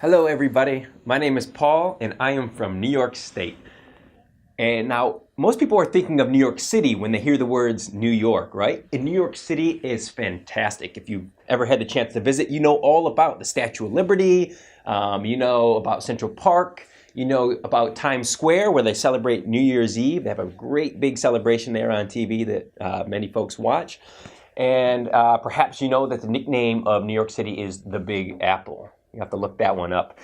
Hello everybody, my name is Paul and I am from New York State. And now, most people are thinking of New York City when they hear the words New York, right? And New York City is fantastic. If you've ever had the chance to visit, you know all about the Statue of Liberty, you know about Central Park, you know about Times Square where they celebrate New Year's Eve. They have a great big celebration there on TV that many folks watch. And perhaps you know that the nickname of New York City is the Big Apple. You have to look that one up.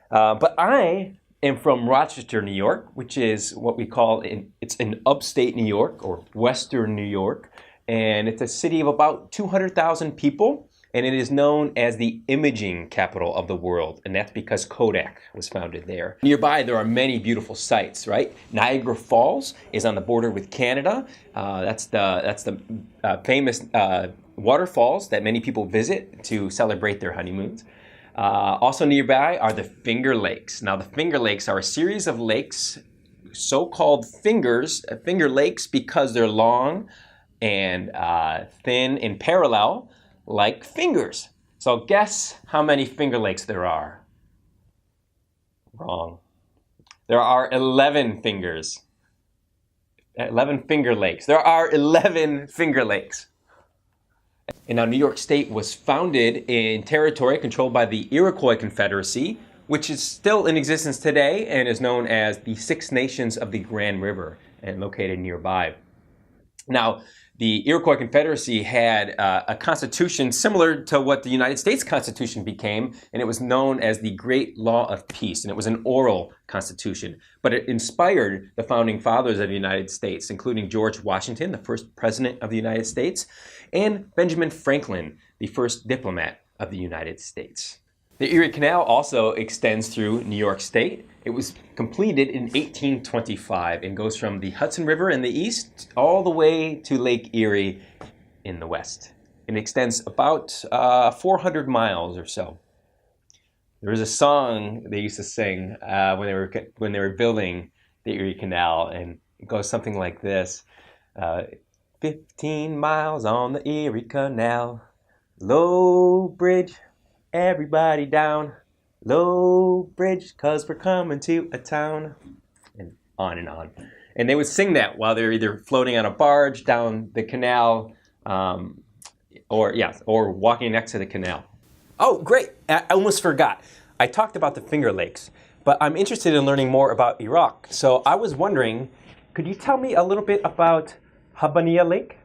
But I am from Rochester, New York, which is what we call, it's in upstate New York or Western New York. And it's a city of about 200,000 people. And it is known as the imaging capital of the world. And that's because Kodak was founded there. Nearby, there are many beautiful sites, right? Niagara Falls is on the border with Canada. That's the famous waterfalls that many people visit to celebrate their honeymoons. Also nearby are the Finger Lakes. Now the Finger Lakes are a series of lakes, so-called finger lakes because they're long and thin and parallel like fingers. So guess how many Finger Lakes there are? Wrong. There are 11 fingers. 11 Finger Lakes. There are 11 Finger Lakes. And now New York State was founded in territory controlled by the Iroquois Confederacy, which is still in existence today and is known as the Six Nations of the Grand River and located nearby. Now, the Iroquois Confederacy had a constitution similar to what the United States Constitution became, and it was known as the Great Law of Peace, and it was an oral constitution. But it inspired the founding fathers of the United States, including George Washington, the first president of the United States, and Benjamin Franklin, the first diplomat of the United States. The Erie Canal also extends through New York State. It was completed in 1825 and goes from the Hudson River in the east all the way to Lake Erie in the west. It extends about 400 miles or so. There was a song they used to sing when they were building the Erie Canal, and it goes something like this. 15 miles on the Erie Canal, low bridge, everybody down, low bridge, 'cause we're coming to a town, and on and on. And they would sing that while they're either floating on a barge down the canal, or walking next to the canal. Oh, great, I almost forgot. I talked about the Finger Lakes, but I'm interested in learning more about Iraq. So I was wondering, could you tell me a little bit about Habbaniyah Lake?